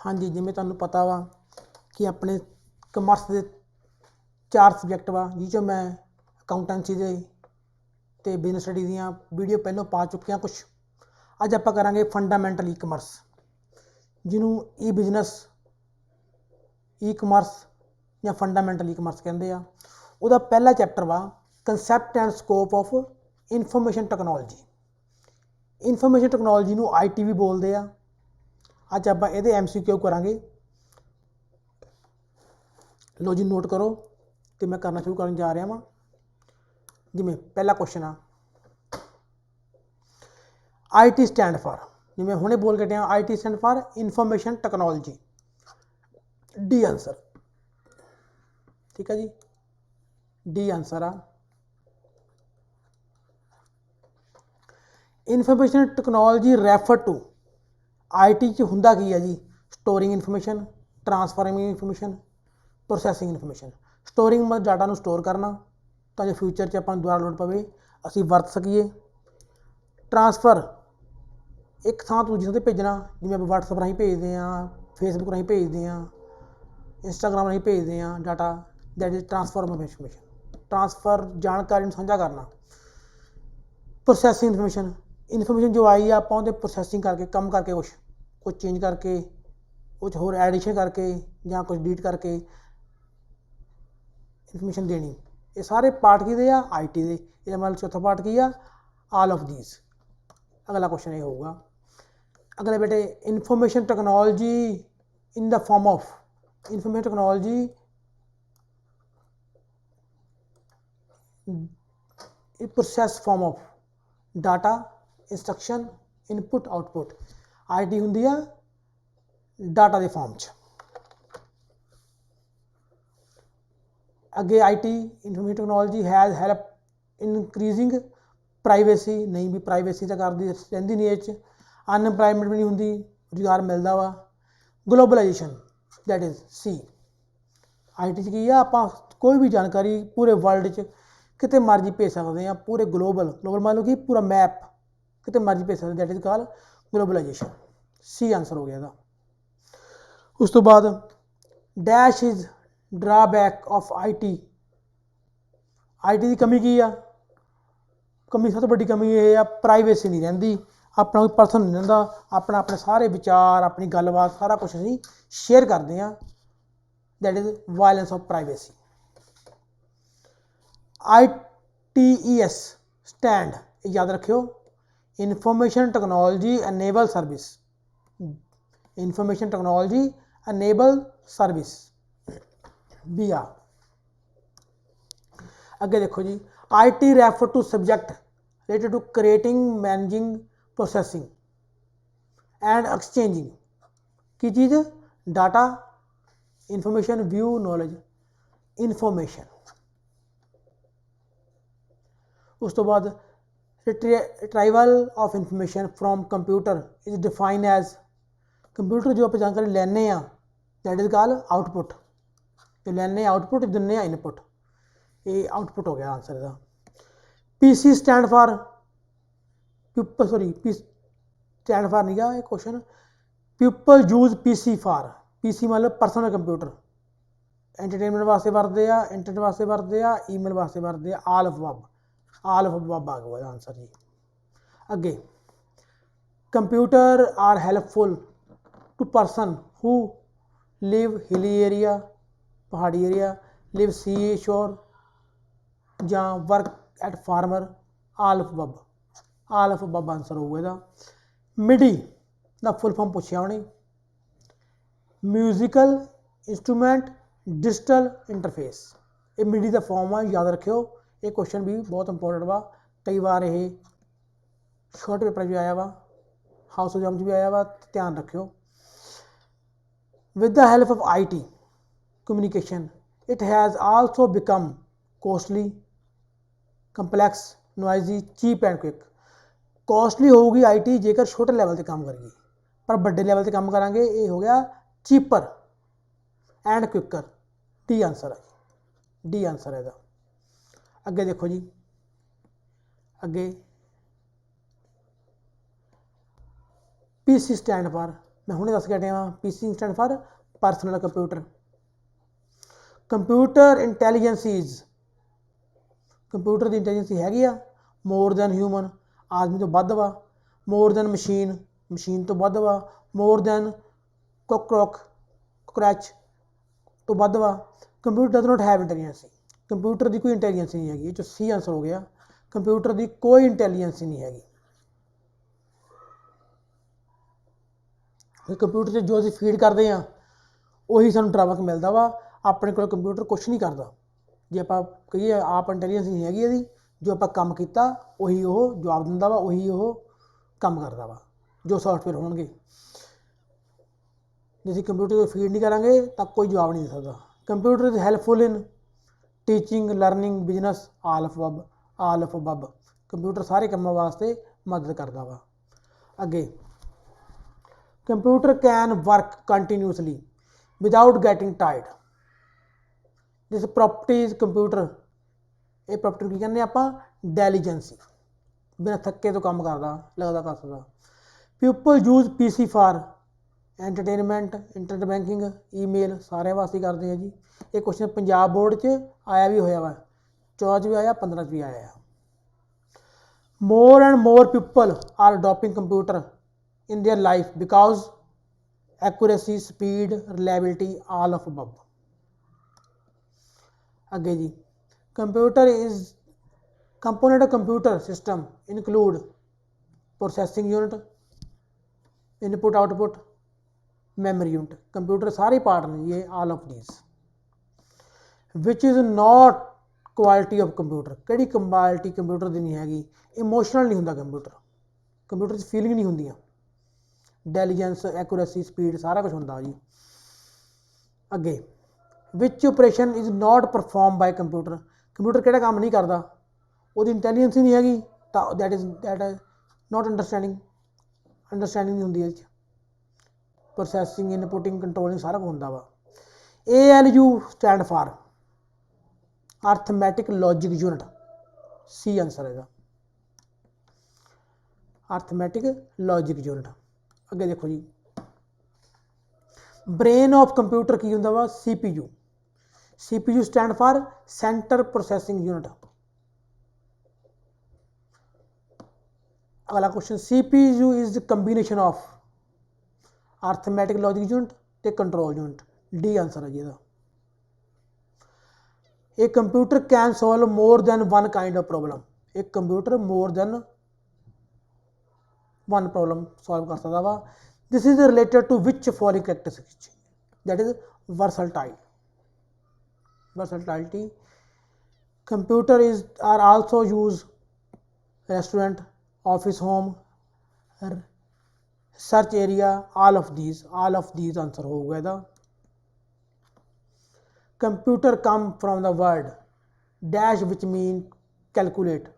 हाँ जी, जिमें तुहानूं पता वा कि अपने कमर्स के 4 सबजैक्ट वा जिस मैं अकाउंटेंसी दे ते बिजनस स्टडी दियां वीडियो पहलों पा चुकिया कुछ। अज आपां करांगे फंडामेंटल ई कमर्स, जिन्हों ई बिजनस ई कमर्स या फंडामेंटल ई कमर्स कहते हैं। उसका पहला चैप्टर वा concept and scope of information technology. Information technology नूं IT भी बोलते हैं। अज आप ये MCQ करांगे। लो जी नोट करो तो मैं करना शुरू करन जा रहा वां। जिमें पहला क्वेश्चन आ IT स्टैंड फॉर, जिमें हुणे बोल के हटिया, IT stand for information technology. D answer, ठीक है जी, डी आंसर आ। Information technology refer to IT च हुंदा की है जी, storing information, transforming information, processing information. स्टोरिंग मतलब डाटा नूं स्टोर करना तां जो फ्यूचर च आपां दुबारा लोड़ पवे असीं वरत सकीए। ट्रांसफर एक थां तो दूजी थां ते भेजना, जिवें आप WhatsApp राहीं भेजते हैं, फेसबुक राहीं भेजते हैं, इंस्टाग्राम राहीं भेजते हैं data, that is transfer of information. Transfer जानकारी साझा करना। प्रोसैसिंग इनफॉर्मेशन, इनफॉर्मेशन जो आई है आपां उहदे प्रोसैसिंग करके कम करके कुछ चेंज करके कुछ होर एडिशन करके या कुछ डिलीट करके इनफॉर्मेशन देनी। ये सारे पार्ट किहदे आ? IT दे। ये मतलब चौथा पार्ट की आ? All of these. अगला क्वेश्चन ये होगा। अगले बेटे information technology in the form of information technology process form of data instruction input output. IT हुंदी आ डाटा के फॉर्म च। अगे IT information technology has help increasing privacy, नहीं भी प्राइवेसी तो करती रहिंदी नहीं। ये अनएम्पलॉयमेंट भी नहीं होंगी, रोजगार मिलता वा। Globalization that is C। IT च की आ आपां कोई भी जानकारी पूरे वर्ल्ड च किते मर्जी भेज सकते हैं, पूरे ग्लोबल मतलब कि पूरा मैप किते मर्जी भेज सकते, that is call globalization. C answer हो गया था। उस तो बाद dash is drawback of IT की कमी की आ? कमी सब तो बड़ी कमी ये आ प्राइवेसी नहीं रहिंदी, अपना कोई पर्सन नहीं रहिंदा, अपना अपने सारे विचार अपनी गलबात सारा कुछ असीं शेयर करते हैं, that is violence of privacy. ITES stand याद रखियो, information technology enable service. Information technology enable service भी आ। अगे देखो जी, IT refer to subject related to creating, managing, processing and exchanging की चीज़? Data, information, view, knowledge, information. उस तो बाद retrieval of information from computer is define as, computer जो आप जानकारी लैने आ दैट इज कॉल आउटपुट। जो लैने आउटपुट, दिन्ने इनपुट, ये आउटपुट हो गया आंसर का। PC stand for people, sorry P stand for नहीं गा ये question. People use PC for, PC मतलब पर्सनल कंप्यूटर, एंटरटेनमेंट वास्ते वरतते आ, इंटरनेट वास्ते वरतते आ, ईमेल वास्ते वरतते आ। All of above, all of above आ गया आंसर जी। अगे computer are helpful to person who live hilly area, पहाड़ी एरिया, लिव सी शोर या work at farmer. All of above, all of above answer होगा इसका। MIDI दा full form पूछा उन्हें, म्यूजिकल इंस्ट्रूमेंट डिजिटल इंटरफेस। ये MIDI का form है, याद रखियो। ये क्वेश्चन भी बहुत इंपॉर्टेंट वा, कई बार ये शॉर्ट पेपर भी आया वा, हाउस एग्जाम भी आया वा, ध्यान रखियो। With the help of IT communication it has also become costly, complex, noisy, cheap and quick। Costly होगी IT जेकर छोटे लेवल से काम करेगी, पर बड़े लेवल से काम करांगे ये हो गया cheaper and quicker. D answer है, डी आंसर है इसका। अगे देखो जी, अगे PC स्टैंड फॉर मैं हुणे दस के Hatia PC stand for personal computer. Computer intelligence is computer की इंटैलीजेंसी हैगी आ मोर दैन ह्यूमन आदमी तो वध वा, मोर दैन मशीन मशीन तो वध वा, मोर दैन क्रैच तो वध वा। Computer does not have intelligence computer की कोई इंटैलीजेंसी नहीं हैगी। ये सी आंसर हो गया कंप्यूटर की कोई इंटैलीजेंसी नहीं हैगी। कंप्यूटर से जो असीं फीड करते हैं ਉਹੀ ਸਾਨੂੰ ਟਰੈਵਕ ਮਿਲਦਾ ਵਾ। ਆਪਣੇ ਕੋਲ ਕੰਪਿਊਟਰ ਕੁਛ ਨਹੀਂ ਕਰਦਾ। ਜੇ ਆਪਾਂ ਕਹੀਏ ਆਪ ਇੰਟੈਲੀਜੈਂਸ ਨਹੀਂ ਹੈਗੀ ਇਹਦੀ, ਜੋ ਆਪਾਂ ਕੰਮ ਕੀਤਾ ਉਹੀ ਉਹ ਜਵਾਬ ਦਿੰਦਾ ਵਾ, ਉਹੀ ਉਹ ਕੰਮ ਕਰਦਾ ਵਾ ਜੋ ਸੌਫਟਵੇਅਰ ਹੋਣਗੇ। ਜੇ ਅਸੀਂ ਕੰਪਿਊਟਰ ਨੂੰ ਫੀਡ ਨਹੀਂ ਕਰਾਂਗੇ ਤਾਂ ਕੋਈ ਜਵਾਬ ਨਹੀਂ ਦੇ ਸਕਦਾ। Computer is helpful in teaching learning business all of above computer ਸਾਰੇ ਕੰਮਾਂ ਵਾਸਤੇ ਮਦਦ ਕਰਦਾ ਵਾ। ਅੱਗੇ computer can work continuously without getting tired जिस प्रॉपर्टीज कंप्यूटर ये प्रॉपर्टी की कहने आप डैलीजेंसी बिना थके तो काम करता लगता कर सकता। People use PC for entertainment internet banking email सारे वास्ते करते हैं जी। ये क्वेश्चन पंजाब बोर्ड च आया भी होया वा 14 भी आया 15 भी आया। More and more people are adopting computer in their life because accuracy speed reliability all of above. अगे जी computer is component of computer system include processing unit input output memory unit. Computer सारे part ने ये all of these which is not quality of computer किहड़ी quality computer की नहीं हैगी। Emotional नहीं होंदा कंप्यूटर कंप्यूटर च फीलिंग नहीं होंदियां इंटैलीजेंस एक्यूरेसी स्पीड सारा कुछ होंदा जी। अगे which operation is not perform by computer computer किहड़ा काम नहीं करता वो इंटैलीजेंस ही नहीं हैगी तो दैट इज नॉट अंडरस्टैंडिंग नहीं होंदी। प्रोसैसिंग इनपुटिंग कंट्रोलिंग सारा कुछ होंदा वा। ALU stand for arithmetic logic unit C answer है अर्थमैटिक लॉजिक यूनिट। अगे देखो जी ब्रेन ऑफ कंप्यूटर की होंदा वा CPU stand for center processing unit. अगला question CPU is combination of arithmetic logic unit ते कंट्रोल यूनिट डी आंसर है जी ਇਹਦਾ। एक computer can solve more than one kind of problem एक computer more than one problem solve कर सकता वा। This is related to which following characteristics that is versatility. Computer is are also use restaurant office home search area all of these answer होगा ਇਹਦਾ। Computer come from the word dash which mean calculate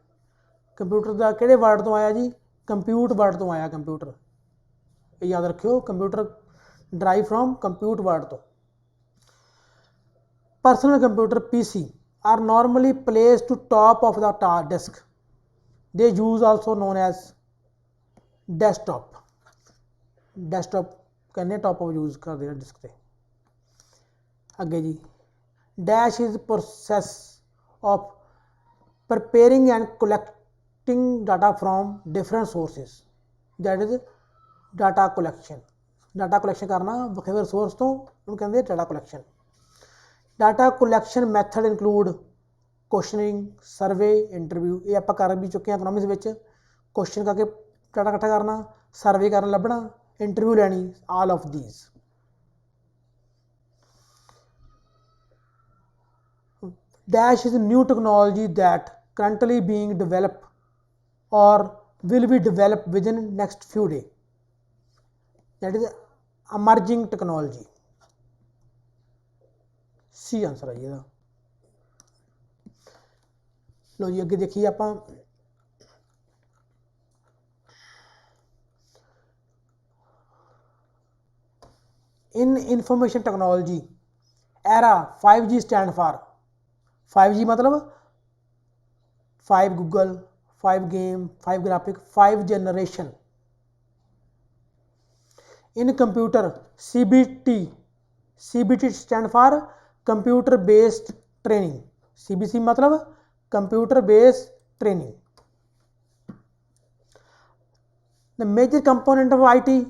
computer का किहड़े word तो आया जी compute word तो आया computer ये याद रखियो computer drive from compute word तो। Personal computer PC are normally place to top of the disk they use also known as desktop कहने टॉप ऑफ यूज कर देना डिस्क से। अगे जी dash is process of preparing and collecting data from different sources that is data collection करना वखेरे source तो उन्हें कहते data collection. Data collection method include questioning survey interview ये आप कर भी चुके हैं इकोनॉमिक्स में क्वेश्चन करके डाटा इकट्ठा करना सर्वे करना लभना इंटरव्यू लैनी all of these. Dash is a new technology that currently being developed or will be developed within next few days that is emerging technology C आंसर है ये। लो जी अगे देखिए आप in information technology era 5G stand for 5G मतलब 5 Google 5 game 5 graphic 5 generation. In computer CBT stand for computer based training, CBC मतलब computer based training. The major component of IT,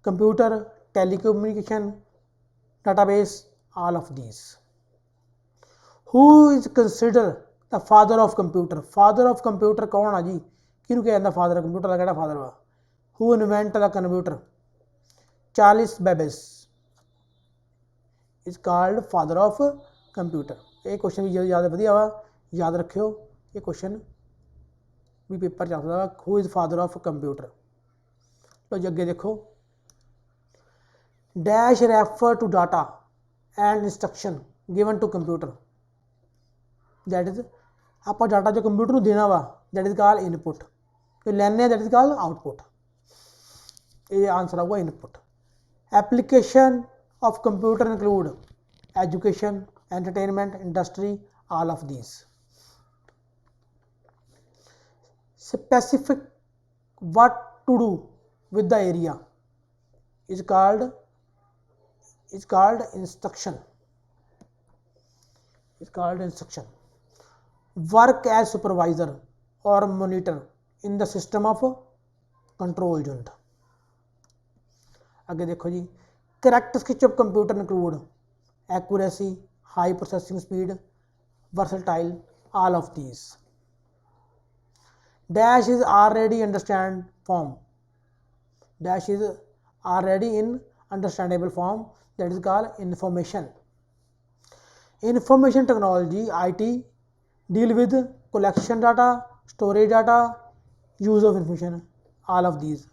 computer, telecommunication, database, all of these. Who is considered the father of computer? Father of computer कौन है जी? किहनूं कहा जाता father computer का? किहड़ा father वा? Who invented the computer? Charles Babbage is called father of computer। ये question भी ज़्यादा वधिया वा, याद रखियो, ये क्वेश्चन भी पेपर च आता है। Who is father of computer? लो जी अगे देखो, dash refer to data and instruction given to computer, that is आप डाटा जो कंप्यूटर को देना वा, दैट इज कॉल्ड इनपुट, जो लैने दैट इज कॉल्ड आउटपुट। ये आंसर आऊगा input. Application of computer include education, entertainment, industry, all of these. Specific what to do with the area is called instruction, work as supervisor or monitor in the system of control unit। आगे देखो जी, characteristics of computer include accuracy, high processing speed, versatile, all of these। dash is already understand form, dash is already in understandable form, that is called information। Information technology IT deal with collection data, storage data, use of information, all of these।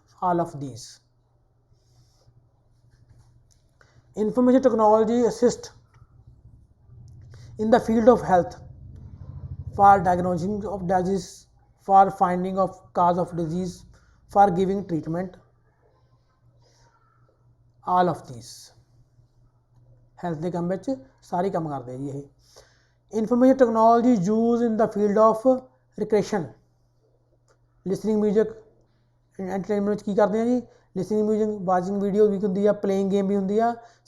Information technology assist in the field of health, for diagnosing of disease, for finding of cause of disease, for giving treatment, all of these। Health के काम में सारी काम करते हैं जी ये। Information technology use in the field of recreation, listening music, entertainment की करते हैं जी, लिसनिंग म्यूजिक, वाचिंग वीडियो भी होंगी, प्लेइंग गेम भी होंगी,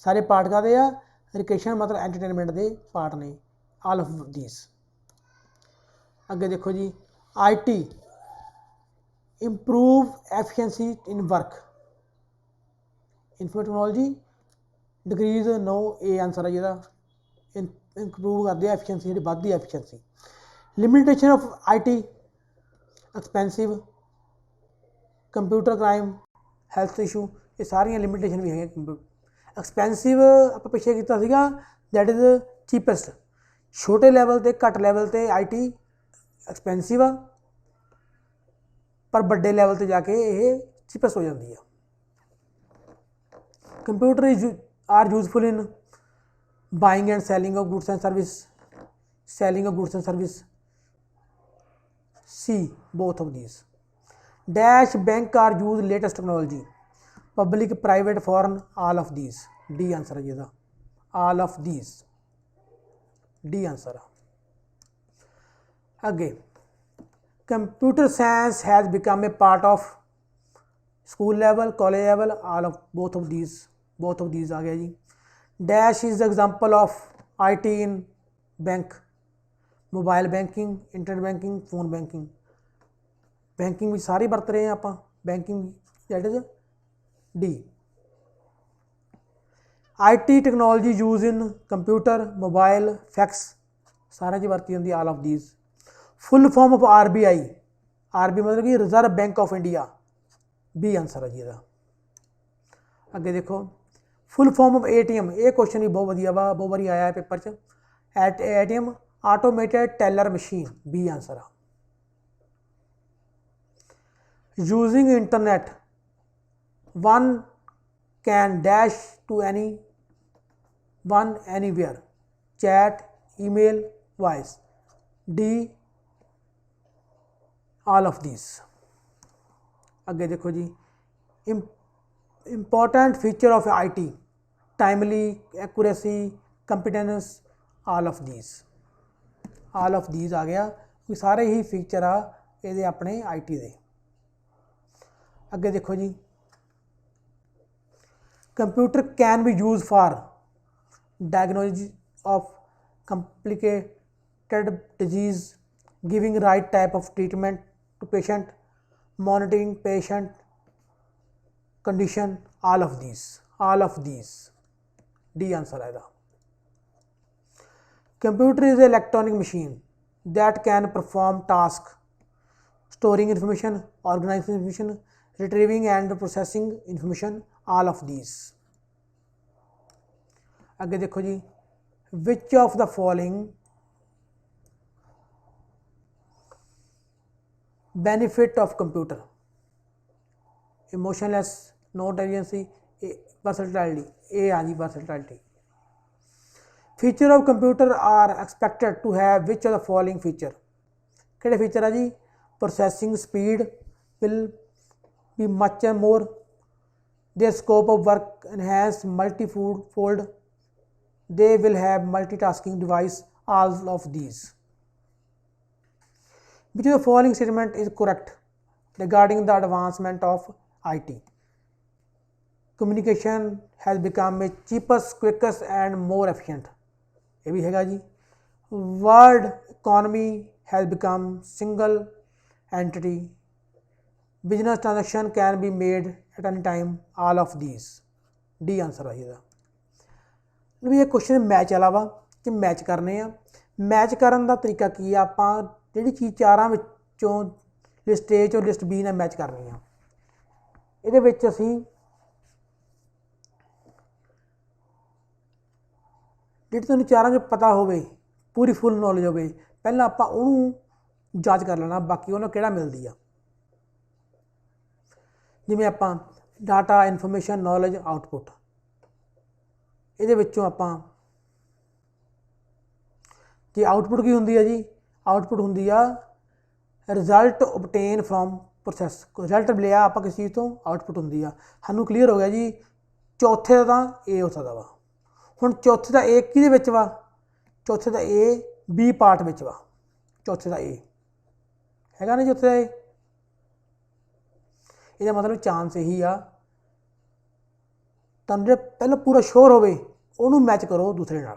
सारे पार्ट करते हैं। रिक्रेशन मतलब एंटरटेनमेंट के पार्ट ने, ऑल ऑफ दीज। अगे देखो जी, IT improve efficiency in work, information technology decrease no, A answer है जिहदा, इंप्रूव करती है एफिशिएंसी, जी बढ़ती है efficiency. Limitation of IT expensive, computer crime, health issue, ये सारियां लिमिटेशन भी है। एक्सपेंसिव आप पिछे किया सीगा, दैट इज चीपेस्ट, छोटे लैवल ते घट लैवल ते IT एक्सपेंसिव आ, पर बड़े लैवल ते जाके ये चीपेस्ट हो जाती है। Computer are useful in buying and selling of goods and service, C both of these। dash bank are use latest technology, public, private, foreign, all of these. D answer है जिहदा, all of these, D answer है। अगे, computer science has become a part of school level, college level, all of both of these आ गया जी। Dash is example of IT in bank, mobile banking, internet banking, phone banking. Banking भी सारी वरत रहे हैं आप, banking that is D। IT technology use in computer, mobile, fax, सारे वरती होंगी, all of these. Full form of RBI मतलब कि reserve bank of India, B answer है जी इसका। अगे देखो, फुल फॉर्म ऑफ ATM, ये क्वेश्चन भी बहुत वधिया वा, बहुत बारी आया है पेपर च। ATM automated teller machine, B answer है। Using internet one can dash to any one anywhere, chat, email, voice, D all of this. अगे देखो जी, important feature of IT, timely, accuracy, competence, all of these आ गया, कोई सारे ही feature आ ये अपने IT दे। अगे देखो जी, Computer can be used for diagnosis of complicated disease, giving right type of treatment to patient, monitoring patient condition, all of these D answer आएगा. Computer is an electronic machine that can perform tasks, storing information, organizing information, retrieving and processing information, all of these. आगे देखो जी, which of the following benefit of computer? Emotionless, no intelligence, versatility. A uh ji versatility. Feature of computer are expected to have which of the following feature? किहड़े feature uh ji? Processing speed will be much and more. Their scope of work enhanced multifold. They will have multitasking device, all of these. Which of the following statement is correct regarding the advancement of IT? Communication has become a cheapest, quickest and more efficient. ये भी हैगा जी. World economy has become single entity. Business transaction can be made at any time, all of these. D answer आ जाएगा. ਵੀ ਇਹ question match ਵਾਲਾ ਵਾ ਕਿ ਮੈਚ ਕਰਨੇ ਆ. ਮੈਚ ਕਰਨ ਦਾ ਤਰੀਕਾ ਕੀ ਆ? ਆਪਾਂ ਜਿਹੜੀ ਚੀਜ਼ ਚਾਰਾਂ ਵਿੱਚੋਂ ਲਿਸਟ A ਚੋਂ ਲਿਸਟ B ਨਾਲ ਮੈਚ ਕਰਨੀ ਆ. ਇਹਦੇ ਵਿੱਚ ਅਸੀਂ ਜਿਹੜੀ ਤੁਹਾਨੂੰ ਚਾਰਾਂ 'ਚੋਂ ਪਤਾ ਹੋਵੇ, ਪੂਰੀ ਫੁੱਲ ਨੌਲੇਜ ਹੋਵੇ, ਪਹਿਲਾਂ ਆਪਾਂ ਉਹਨੂੰ ਜਾਂਚ ਕਰ ਲੈਣਾ, ਬਾਕੀ ਉਹਨੂੰ ਕਿਹੜਾ ਮਿਲਦੀ ਆ. ਜਿਵੇਂ ਆਪਾਂ ਡਾਟਾ, ਇਨਫੋਰਮੇਸ਼ਨ, ਨੌਲੇਜ, ਆਊਟਪੁੱਟ, ਇਹਦੇ ਵਿੱਚੋਂ ਆਪਾਂ ਕਿ ਆਊਟਪੁੱਟ ਕੀ ਹੁੰਦੀ ਹੈ ਜੀ? ਆਊਟਪੁੱਟ ਹੁੰਦੀ ਆ ਰਿਜ਼ਲਟ ਓਬਟੇਨ ਫਰੋਮ ਪ੍ਰੋਸੈਸ. ਰਿਜ਼ਲਟ ਲਿਆ ਆਪਾਂ ਕਿਸੇ ਚੀਜ਼ ਤੋਂ, ਆਊਟਪੁੱਟ ਹੁੰਦੀ ਆ. ਸਾਨੂੰ ਕਲੀਅਰ ਹੋ ਗਿਆ ਜੀ. ਚੌਥੇ ਦਾ ਤਾਂ A ਹੋ ਸਕਦਾ ਵਾ. ਹੁਣ ਚੌਥੇ ਦਾ A ਕਿਹਦੇ ਵਿੱਚ ਵਾ? ਚੌਥੇ ਦਾ A B ਪਾਰਟ ਵਿੱਚ ਵਾ. ਚੌਥੇ ਦਾ A ਹੈਗਾ ਨਾ ਚੌਥੇ ਦਾ A. ਇਹਦਾ ਮਤਲਬ ਚਾਂਸ ਇਹੀ ਆ, ਤੁਹਾਨੂੰ ਜਿਹੜਾ ਪਹਿਲਾਂ ਪੂਰਾ ਸ਼ੋਰ ਹੋਵੇ ਉਹਨੂੰ ਮੈਚ ਕਰੋ ਦੂਸਰੇ ਨਾਲ.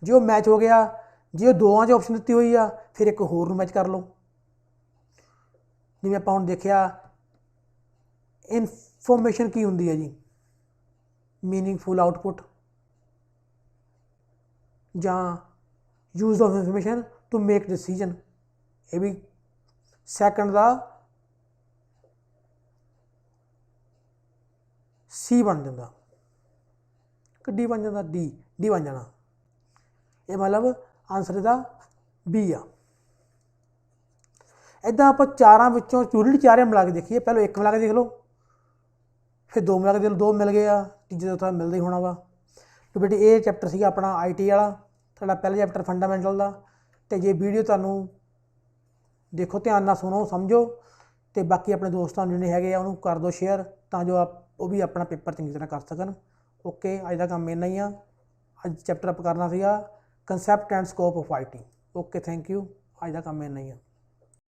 ਜੇ ਉਹ ਮੈਚ ਹੋ ਗਿਆ, ਜੇ ਉਹ ਦੋਵਾਂ 'ਚ ਆਪਸ਼ਨ ਦਿੱਤੀ ਹੋਈ ਆ, ਫਿਰ ਇੱਕ ਹੋਰ ਨੂੰ ਮੈਚ ਕਰ ਲਓ. ਜਿਵੇਂ ਆਪਾਂ ਹੁਣ ਦੇਖਿਆ, ਇਨਫੋਰਮੇਸ਼ਨ ਕੀ ਹੁੰਦੀ ਹੈ ਜੀ? ਮੀਨਿੰਗਫੁਲ ਆਊਟਪੁੱਟ ਜਾਂ use of information to make decision. ਇਹ ਵੀ ਸੈਕਿੰਡ ਦਾ C ਬਣ ਜਾਂਦਾ ਕਿ D ਬਣ ਜਾਂਦਾ? D ਬਣ ਜਾਣਾ. ਇਹ ਮਤਲਬ ਆਨਸਰ ਇਹਦਾ B ਆ. ਇੱਦਾਂ ਆਪਾਂ ਚਾਰਾਂ ਵਿੱਚੋਂ ਜ਼ਰੂਰੀ ਚਾਰੇ ਮਿਲਾ ਕੇ ਦੇਖੀਏ. ਪਹਿਲਾਂ ਇੱਕ ਮਿਲਾ ਕੇ ਦੇਖ ਲਓ, ਫਿਰ ਦੋ ਮਿਲਾ ਕੇ ਦੇਖ ਲਓ, ਦੋ ਮਿਲ ਗਏ ਆ, ਤੀਜੇ ਦਾ ਤਾਂ ਮਿਲਦਾ ਹੀ ਹੋਣਾ ਵਾ. ਤੇ ਬੇਟੀ ਇਹ ਚੈਪਟਰ ਸੀਗਾ ਆਪਣਾ IT ਵਾਲਾ, ਤੁਹਾਡਾ ਪਹਿਲਾ ਚੈਪਟਰ ਫੰਡਾਮੈਂਟਲ ਦਾ. ਅਤੇ ਜੇ ਵੀਡੀਓ ਤੁਹਾਨੂੰ ਦੇਖੋ, ਧਿਆਨ ਨਾਲ ਸੁਣੋ, ਸਮਝੋ, ਅਤੇ ਬਾਕੀ ਆਪਣੇ ਦੋਸਤਾਂ ਨੂੰ ਜਿਹੜੇ ਹੈਗੇ ਆ ਉਹਨੂੰ ਕਰ ਦਿਓ ਸ਼ੇਅਰ, ਤਾਂ ਜੋ ਉਹ ਵੀ ਆਪਣਾ ਪੇਪਰ ਚੰਗੀ ਤਰ੍ਹਾਂ ਕਰ ਸਕਣ. ਓਕੇ, ਅੱਜ ਦਾ ਕੰਮ ਇੰਨਾ ਹੀ ਆ. ਅੱਜ ਚੈਪਟਰ ਆਪਾਂ ਕਰਨਾ ਸੀਗਾ concept and scope of IT. Okay, thank you. ਅੱਜ ਦਾ ਕੰਮ ਇੰਨਾ ਹੀ ਆ.